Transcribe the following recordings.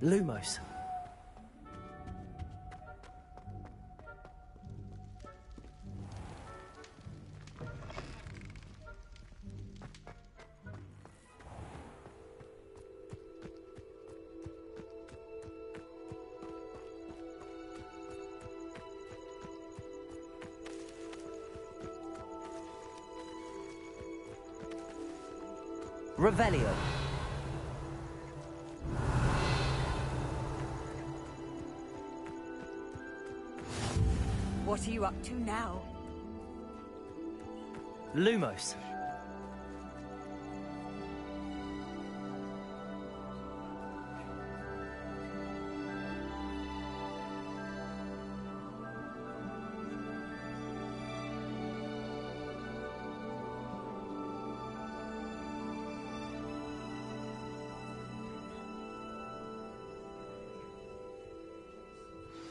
Lumos. Revelio. What are you up to now? Lumos.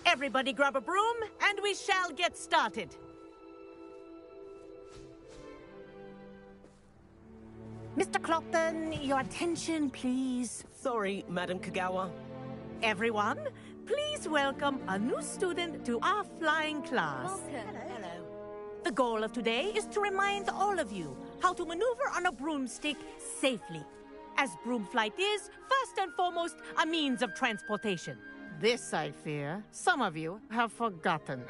Everybody grab a broom, and we shall get started. Mr. Clockton, your attention, please. Sorry, Madam Kagawa. Everyone, please welcome a new student to our flying class. Welcome. Hello. The goal of today is to remind all of you how to maneuver on a broomstick safely, as broom flight is, first and foremost, a means of transportation. This, I fear, some of you have forgotten.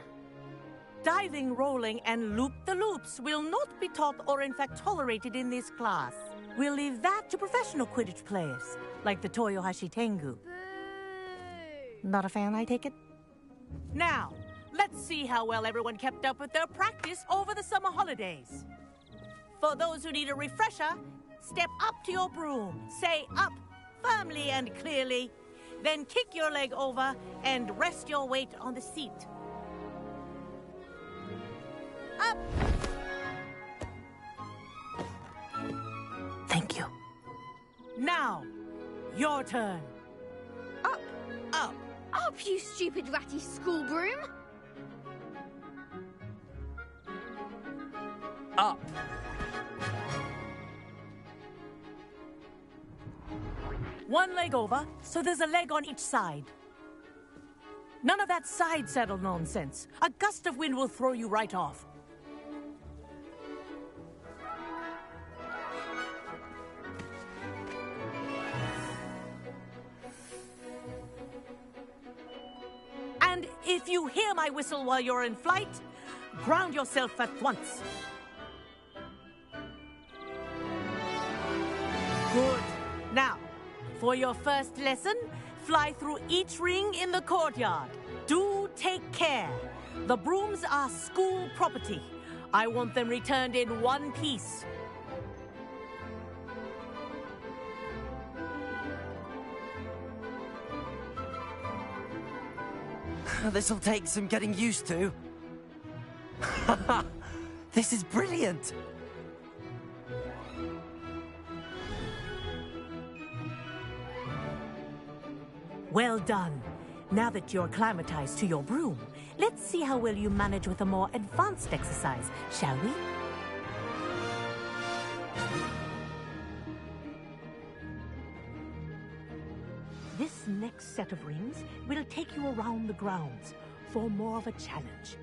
Diving, rolling, and loop-the-loops will not be taught or in fact tolerated in this class. We'll leave that to professional Quidditch players, like the Toyohashi Tengu. Boo! Not a fan, I take it? Now, let's see how well everyone kept up with their practice over the summer holidays. For those who need a refresher, step up to your broom, say up firmly and clearly, then kick your leg over and rest your weight on the seat. Up! Thank you. Now, your turn. Up! Up! Up, you stupid ratty school broom! Up. One leg over, so there's a leg on each side. None of that side saddle nonsense. A gust of wind will throw you right off. And if you hear my whistle while you're in flight, ground yourself at once. Good. Now, for your first lesson, fly through each ring in the courtyard. Do take care. The brooms are school property. I want them returned in one piece. This'll take some getting used to. This is brilliant. Well done. Now that you're acclimatized to your broom, let's see how well you manage with a more advanced exercise, shall we? This next set of rings will take you around the grounds for more of a challenge.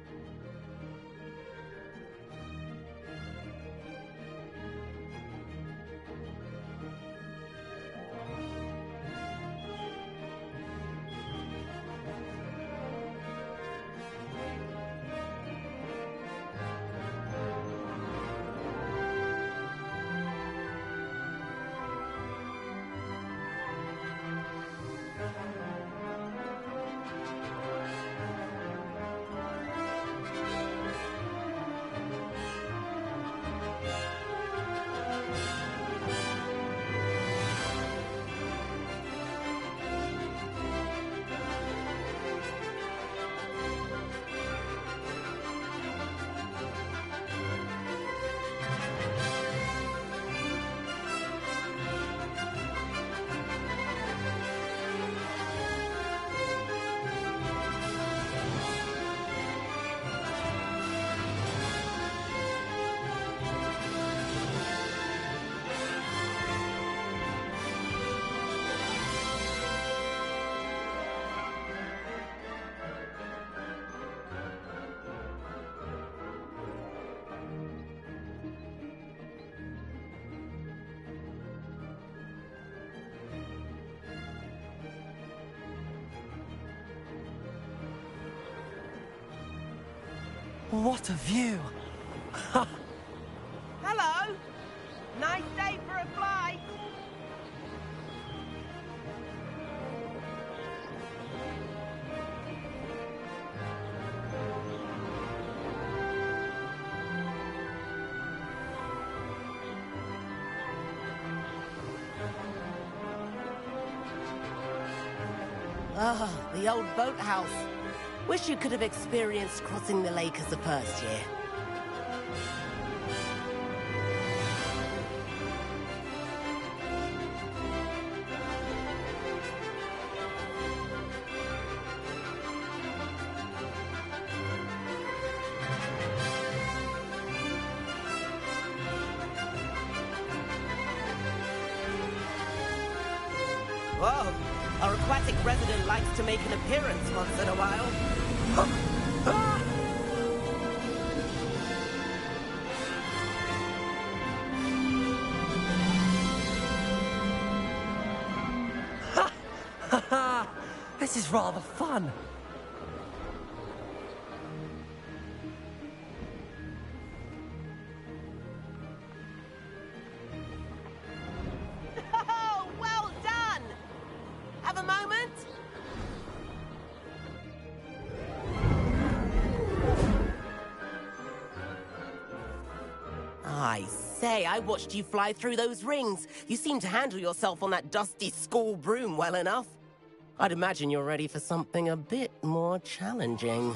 What a view! Hello! Nice day for a flight! Ah, the old boathouse. Wish you could have experienced crossing the lake as a first year. Whoa! Our aquatic resident likes to make an appearance once in a while. This is rather fun. Oh, well done! Have a moment? I say, I watched you fly through those rings. You seem to handle yourself on that dusty school broom well enough. I'd imagine you're ready for something a bit more challenging.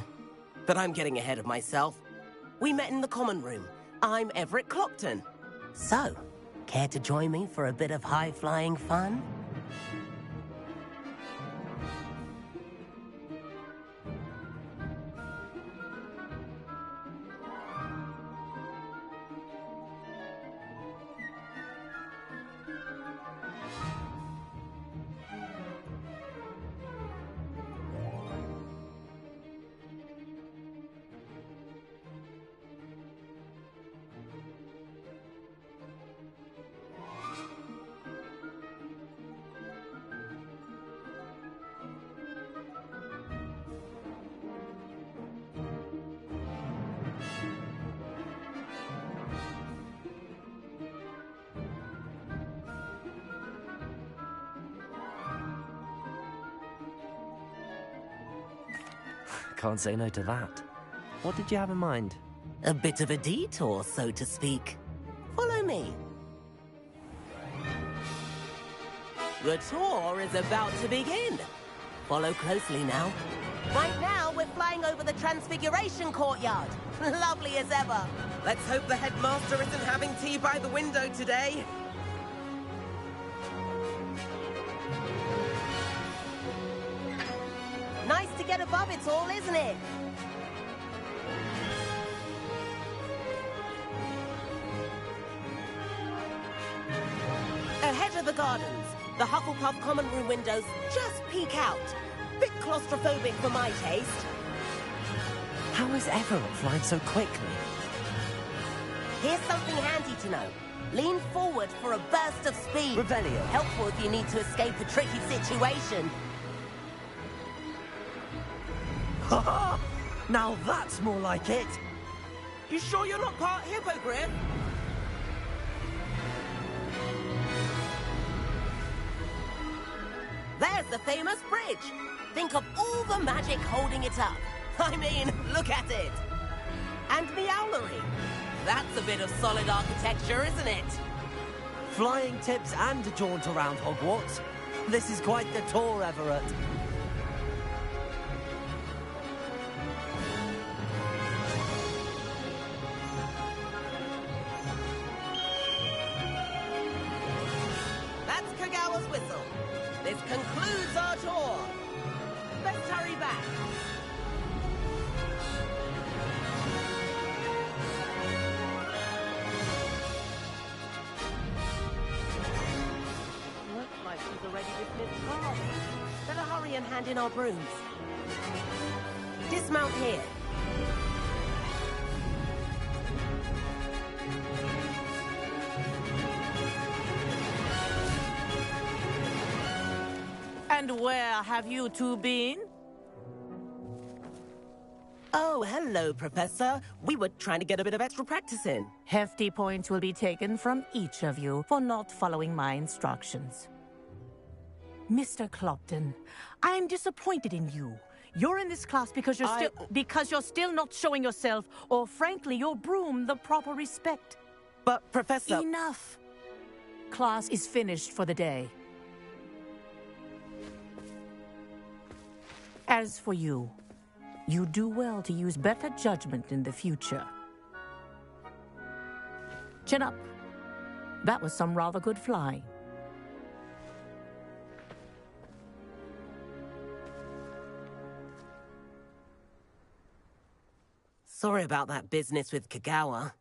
But I'm getting ahead of myself. We met in the common room. I'm Everett Clopton. So, care to join me for a bit of high-flying fun? Can't say no to that. What did you have in mind? A bit of a detour, so to speak. Follow me. The tour is about to begin. Follow closely now. Right now, we're flying over the Transfiguration Courtyard. Lovely as ever. Let's hope the headmaster isn't having tea by the window today. Nice to get above it all, isn't it? Ahead of the gardens, the Hufflepuff common room windows just peek out. Bit claustrophobic for my taste. How is Everett flying so quickly? Here's something handy to know. Lean forward for a burst of speed. Revelio. Helpful if you need to escape a tricky situation. Ha! Now that's more like it. You sure you're not part hippogriff? There's the famous bridge. Think of all the magic holding it up. I mean, look at it. And Meowlery. That's a bit of solid architecture, isn't it? Flying tips and a jaunt around Hogwarts. This is quite the tour, Everett. That's Kagawa's whistle. This concludes our tour. Let's hurry back. Looks like she's already dismissed guards. Better hurry and hand in our brooms. Dismount here. And where have you two been? Oh, hello, Professor. We were trying to get a bit of extra practice in. Hefty points will be taken from each of you for not following my instructions. Mr. Clopton, I am disappointed in you. You're in this class because you're still not showing yourself, or frankly, your broom, the proper respect. But, Professor... Enough. Class is finished for the day. As for you, you do well to use better judgment in the future. Chin up. That was some rather good flying. Sorry about that business with Kagawa,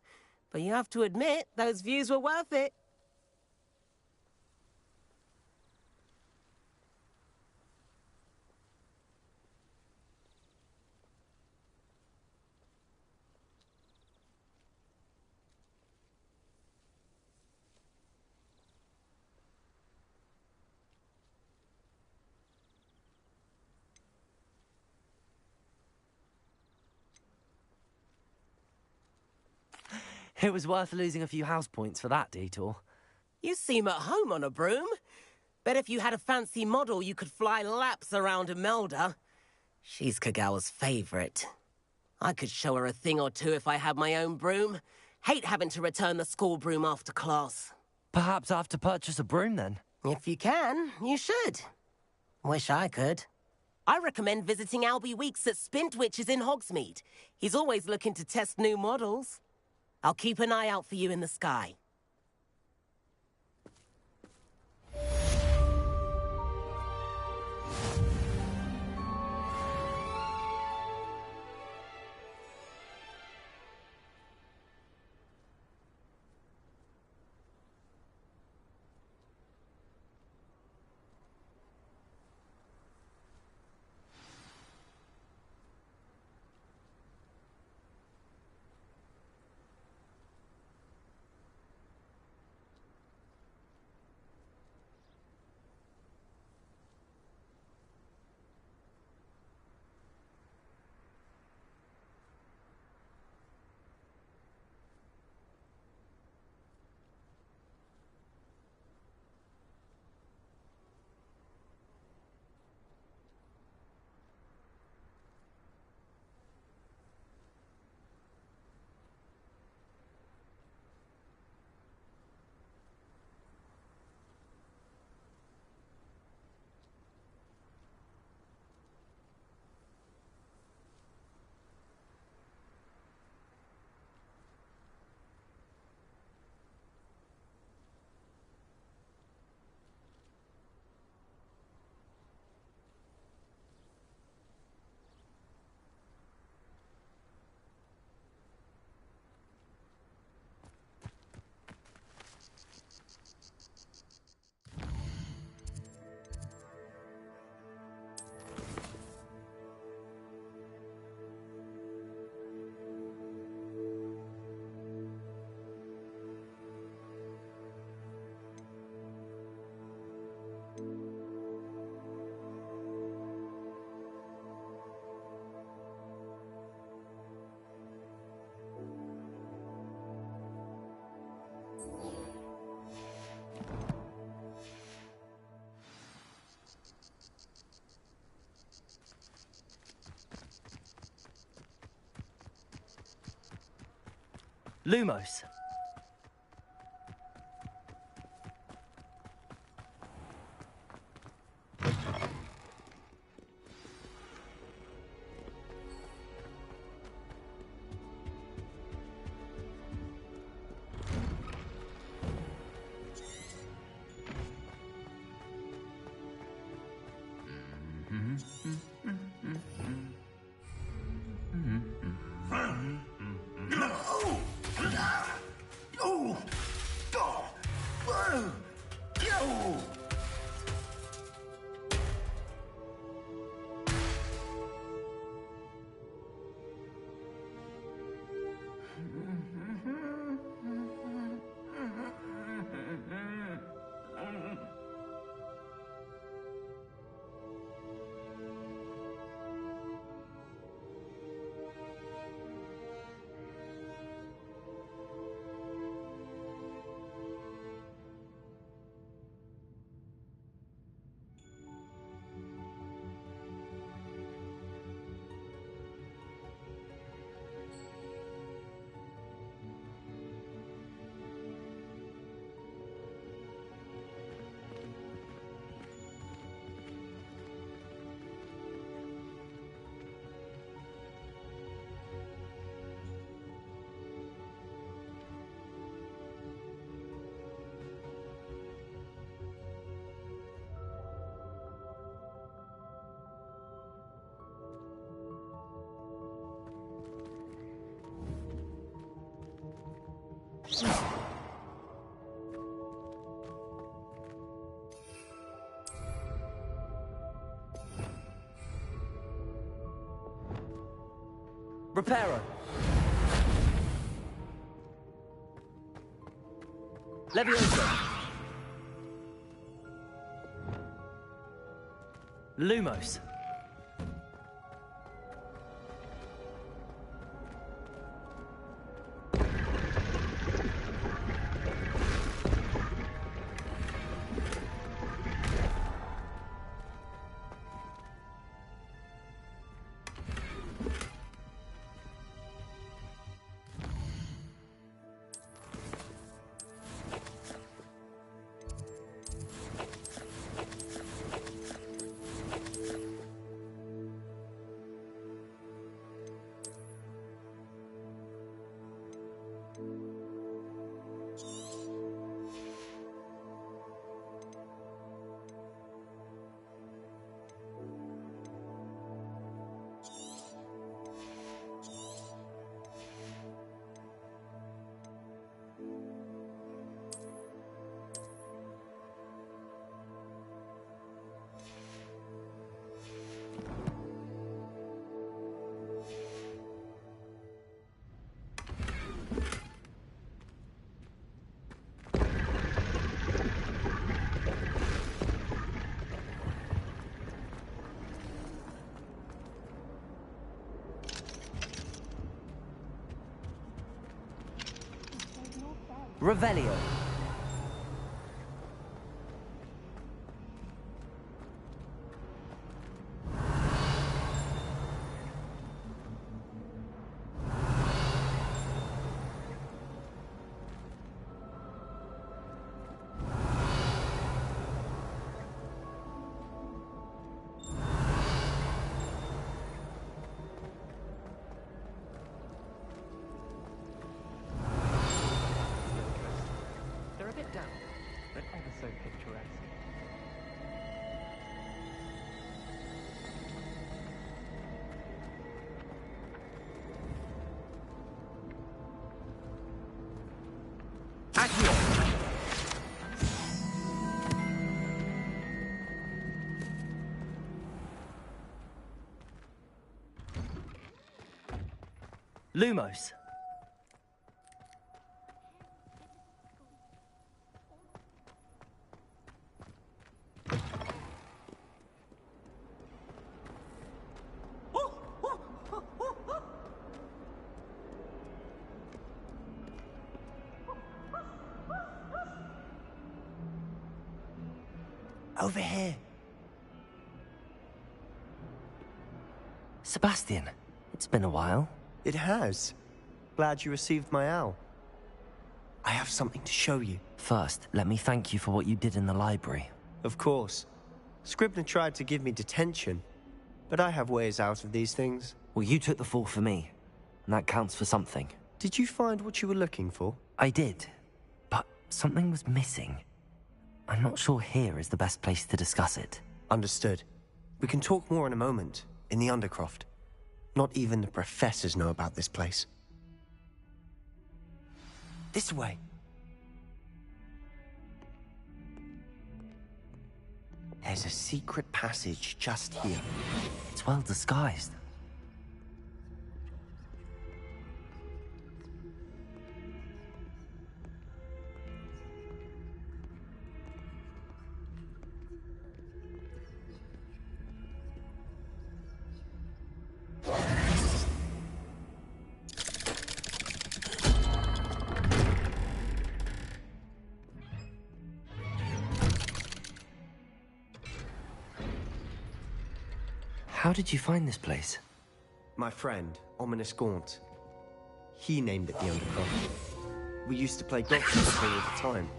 but you have to admit, those views were worth it. It was worth losing a few house points for that detour. You seem at home on a broom. Bet if you had a fancy model, you could fly laps around Imelda. She's Kagawa's favorite. I could show her a thing or two if I had my own broom. Hate having to return the school broom after class. Perhaps I have to purchase a broom then. If you can, you should. Wish I could. I recommend visiting Albie Weeks at Spintwitches in Hogsmeade. He's always looking to test new models. I'll keep an eye out for you in the sky. Lumos. Reparo. Levioso. Lumos. Revelio. Down, but ever so picturesque. Accio. Lumos. Over here. Sebastian, it's been a while. It has. Glad you received my owl. I have something to show you. First, let me thank you for what you did in the library. Of course. Scribner tried to give me detention, but I have ways out of these things. Well, you took the fall for me, and that counts for something. Did you find what you were looking for? I did, but something was missing. I'm not sure here is the best place to discuss it. Understood. We can talk more in a moment, in the Undercroft. Not even the professors know about this place. This way. There's a secret passage just here. It's well disguised. How did you find this place? My friend, Ominous Gaunt. He named it the Undercroft. We used to play golf together all the time.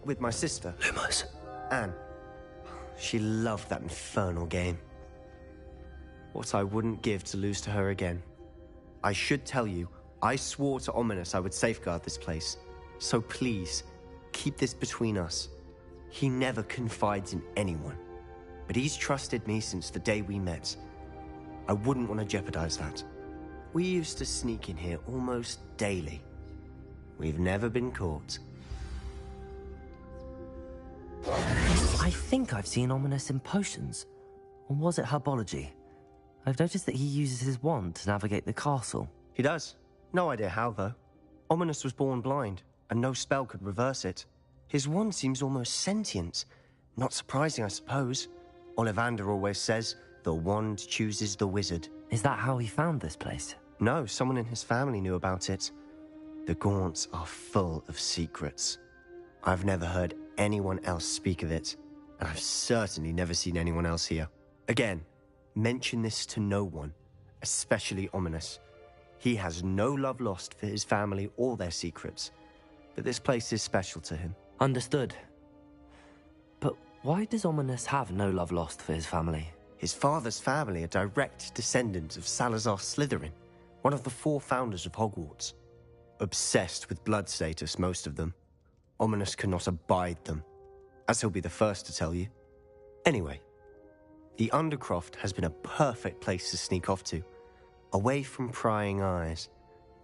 With my sister. Lumos. Anne. She loved that infernal game. What I wouldn't give to lose to her again. I should tell you, I swore to Ominous I would safeguard this place. So please, keep this between us. He never confides in anyone. But he's trusted me since the day we met. I wouldn't want to jeopardize that. We used to sneak in here almost daily. We've never been caught. I think I've seen Ominous in potions. Or was it herbology? I've noticed that he uses his wand to navigate the castle. He does. No idea how, though. Ominous was born blind, and no spell could reverse it. His wand seems almost sentient. Not surprising, I suppose. Ollivander always says, the wand chooses the wizard. Is that how he found this place? No, someone in his family knew about it. The Gaunts are full of secrets. I've never heard anyone else speak of it, and I've certainly never seen anyone else here. Again, mention this to no one, especially Ominous. He has no love lost for his family or their secrets, but this place is special to him. Understood. But why does Ominous have no love lost for his family? His father's family are direct descendants of Salazar Slytherin, one of the 4 founders of Hogwarts. Obsessed with blood status, most of them. Ominous cannot abide them, as he'll be the first to tell you. Anyway, the Undercroft has been a perfect place to sneak off to, away from prying eyes,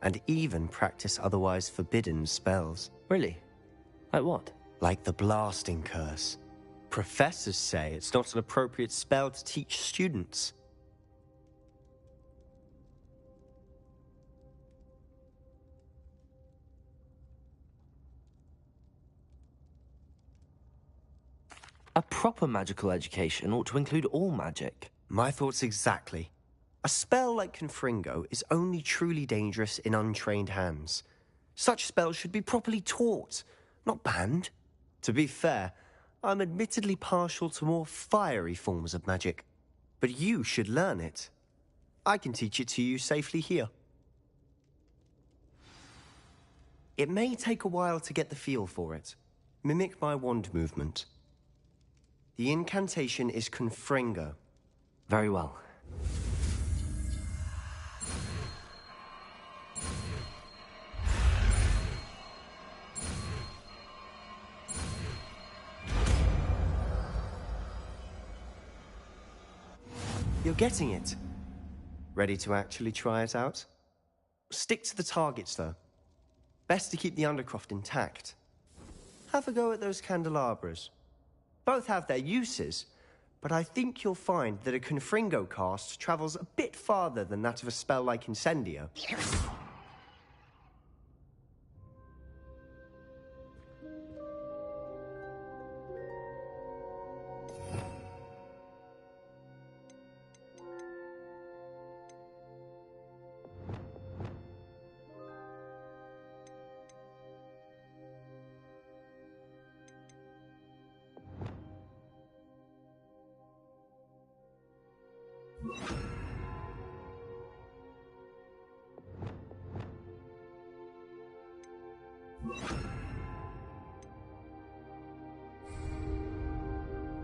and even practice otherwise forbidden spells. Really? Like what? Like the blasting curse. Professors say it's not an appropriate spell to teach students. A proper magical education ought to include all magic. My thoughts exactly. A spell like Confringo is only truly dangerous in untrained hands. Such spells should be properly taught, not banned. To be fair, I'm admittedly partial to more fiery forms of magic, but you should learn it. I can teach it to you safely here. It may take a while to get the feel for it. Mimic my wand movement. The incantation is Confringo. Very well. You're getting it. Ready to actually try it out? Stick to the targets, though. Best to keep the Undercroft intact. Have a go at those candelabras. Both have their uses, but I think you'll find that a Confringo cast travels a bit farther than that of a spell like Incendio.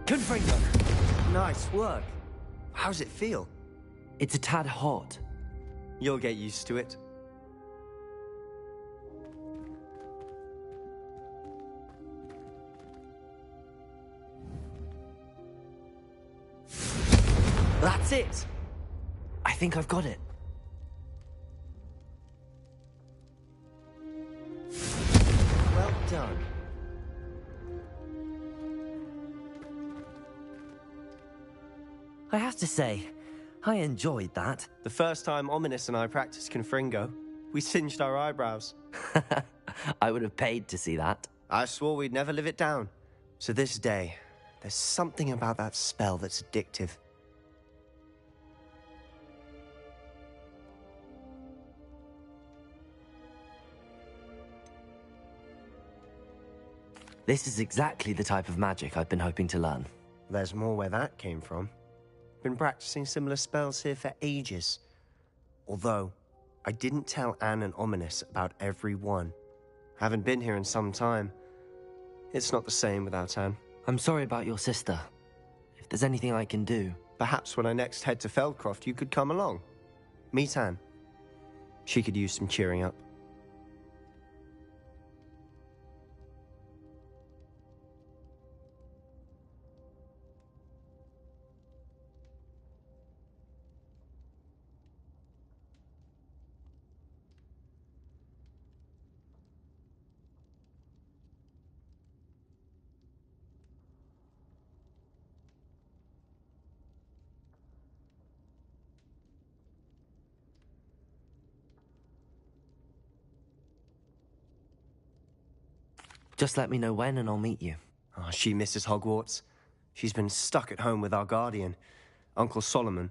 Confringo! Nice work. How's it feel? It's a tad hot. You'll get used to it. That's it! I think I've got it. Well done. I have to say, I enjoyed that. The first time Ominous and I practiced Confringo, we singed our eyebrows. I would have paid to see that. I swore we'd never live it down. To this day, there's something about that spell that's addictive. This is exactly the type of magic I've been hoping to learn. There's more where that came from. Been practicing similar spells here for ages. Although, I didn't tell Anne and Ominous about every one. Haven't been here in some time. It's not the same without Anne. I'm sorry about your sister. If there's anything I can do... Perhaps when I next head to Feldcroft, you could come along. Meet Anne. She could use some cheering up. Just let me know when and I'll meet you. Oh, she misses Hogwarts. She's been stuck at home with our guardian, Uncle Solomon.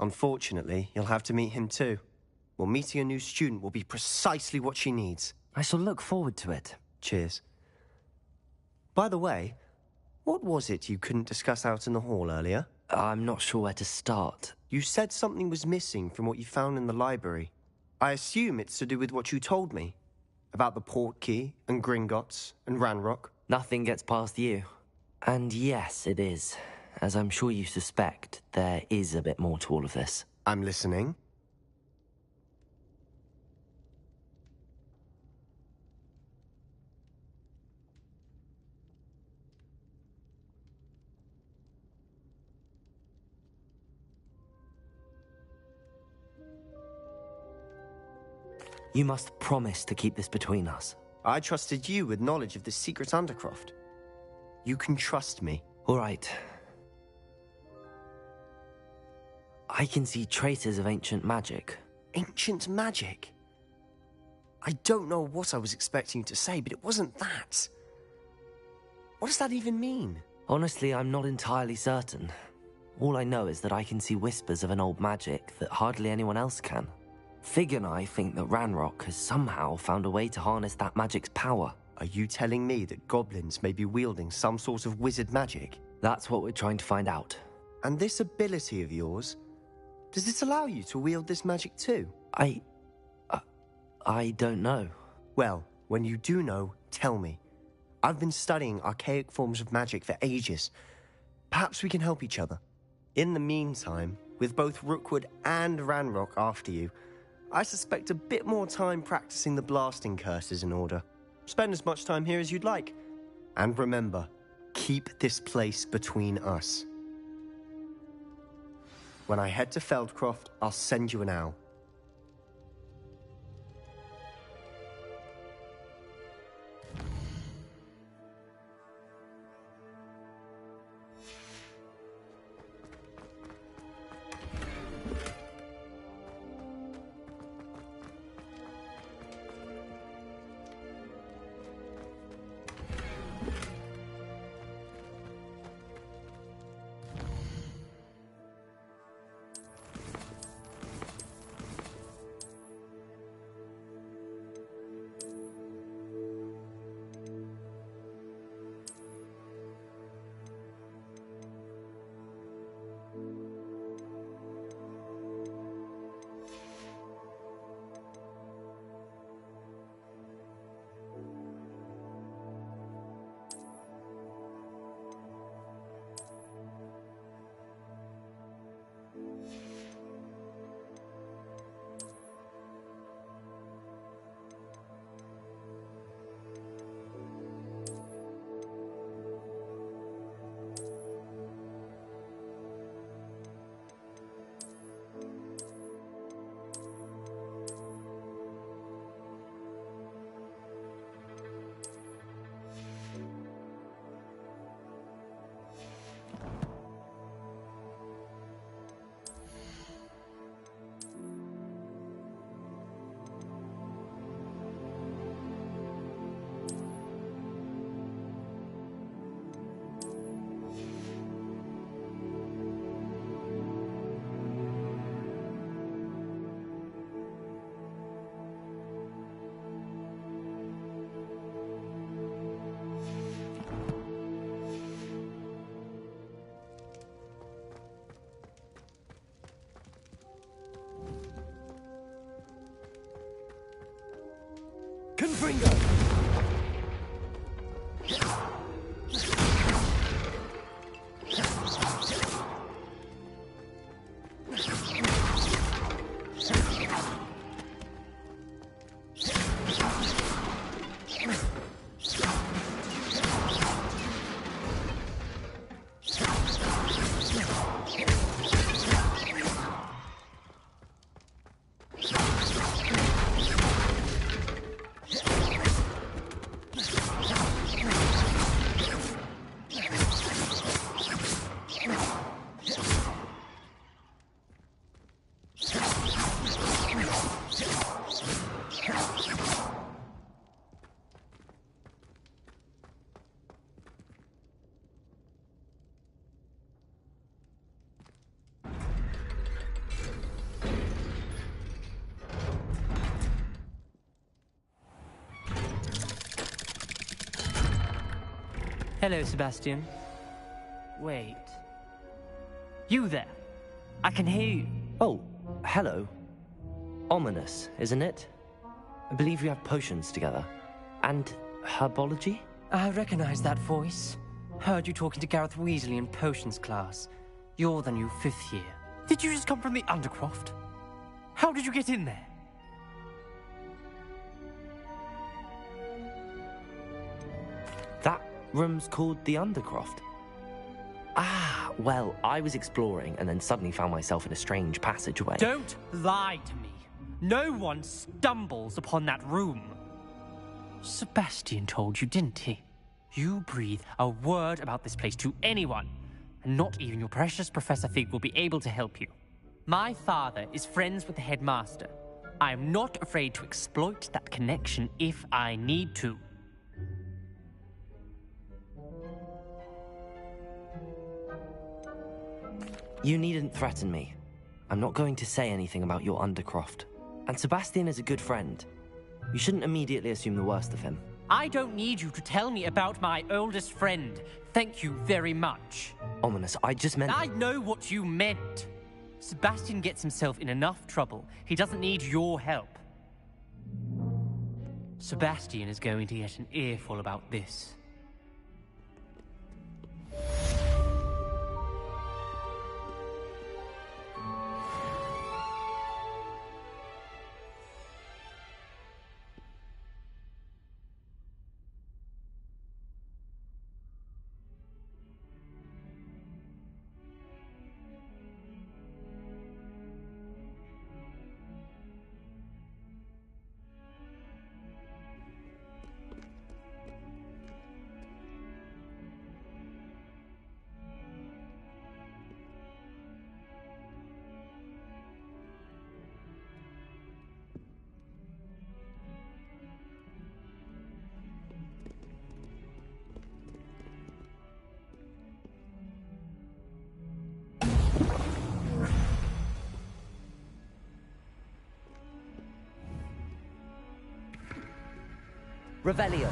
Unfortunately, you'll have to meet him too. Well, meeting a new student will be precisely what she needs. I shall look forward to it. Cheers. By the way, what was it you couldn't discuss out in the hall earlier? I'm not sure where to start. You said something was missing from what you found in the library. I assume it's to do with what you told me. About the Portkey, and Gringotts, and Ranrock. Nothing gets past you. And yes, it is. As I'm sure you suspect, there is a bit more to all of this. I'm listening. You must promise to keep this between us. I trusted you with knowledge of the secret Undercroft. You can trust me. All right. I can see traces of ancient magic. Ancient magic? I don't know what I was expecting you to say, but it wasn't that. What does that even mean? Honestly, I'm not entirely certain. All I know is that I can see whispers of an old magic that hardly anyone else can. Fig and I think that Ranrock has somehow found a way to harness that magic's power. Are you telling me that goblins may be wielding some sort of wizard magic? That's what we're trying to find out. And this ability of yours, does it allow you to wield this magic too? I don't know. Well, when you do know, tell me. I've been studying archaic forms of magic for ages. Perhaps we can help each other. In the meantime, with both Rookwood and Ranrock after you, I suspect a bit more time practicing the blasting curse is in order. Spend as much time here as you'd like. And remember, keep this place between us. When I head to Feldcroft, I'll send you an owl. Confringo! Hello, Sebastian. Wait. You there? I can hear you. Oh, hello. Ominous, isn't it? I believe we have potions together. And herbology? I recognize that voice. Heard you talking to Gareth Weasley in potions class. You're the new 5th year. Did you just come from the Undercroft? How did you get in there? That room's called the Undercroft. Ah, well, I was exploring and then suddenly found myself in a strange passageway. Don't lie to me. No one stumbles upon that room. Sebastian told you, didn't he? You breathe a word about this place to anyone, and not even your precious Professor Fig will be able to help you. My father is friends with the headmaster. I am not afraid to exploit that connection if I need to. You needn't threaten me. I'm not going to say anything about your Undercroft. And Sebastian is a good friend. You shouldn't immediately assume the worst of him. I don't need you to tell me about my oldest friend. Thank you very much. Ominous, I just meant... I know what you meant. Sebastian gets himself in enough trouble. He doesn't need your help. Sebastian is going to get an earful about this. Revelio.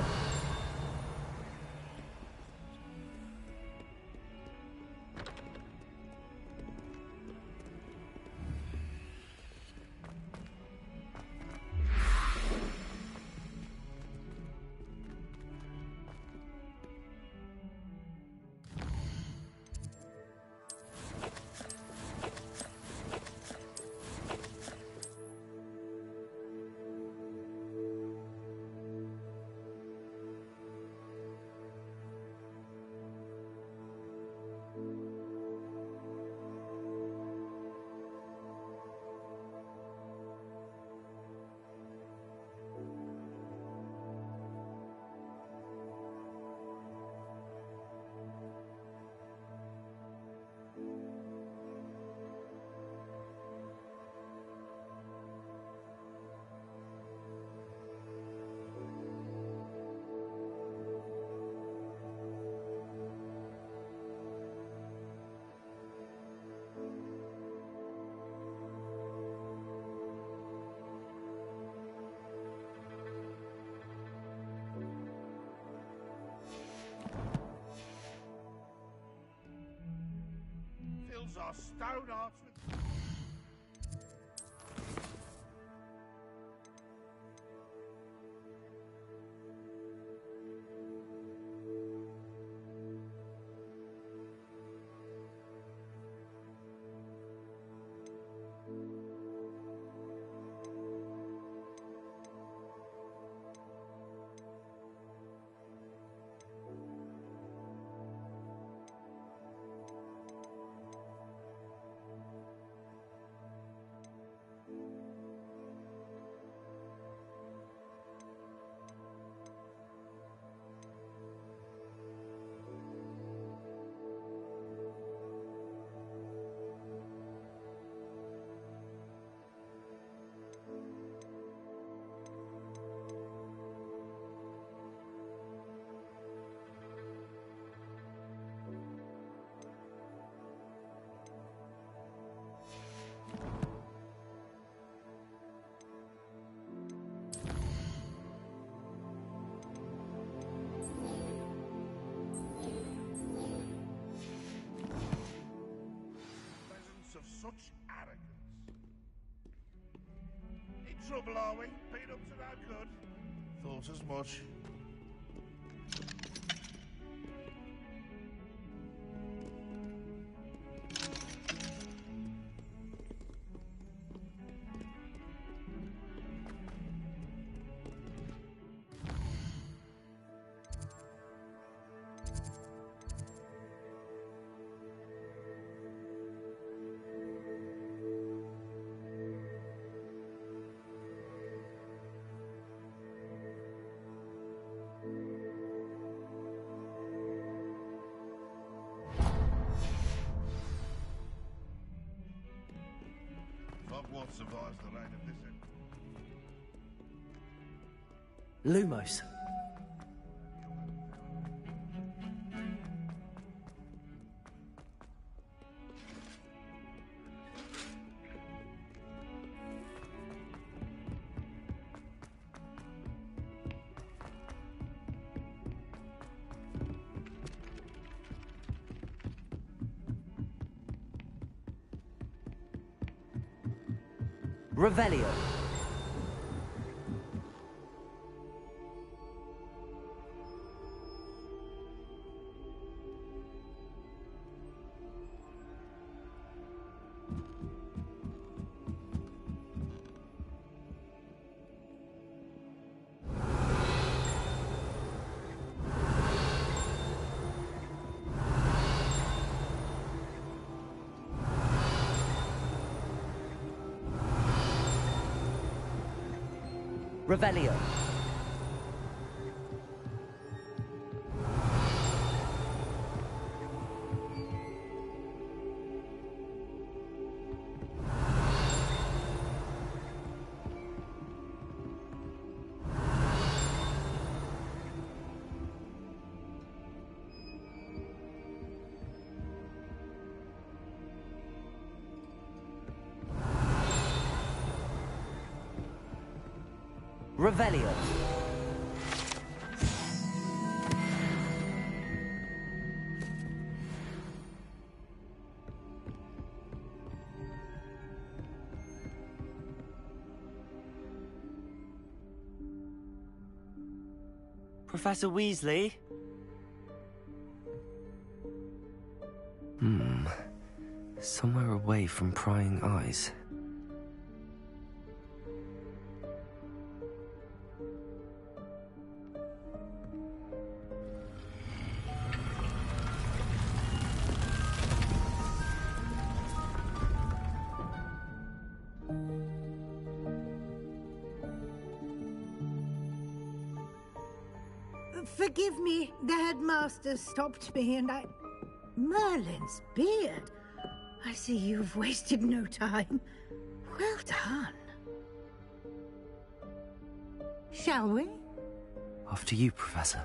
Fills our stone hearts with... Such arrogance. In trouble, are we? Been up to no good? Thought as much. Hogwarts survives the reign of this Lumos. Revelio. Revelio. Revelio. Professor Weasley? Somewhere away from prying eyes. Forgive me, the headmaster stopped me and I... Merlin's beard. I see you've wasted no time. Well done. Shall we? After you, Professor.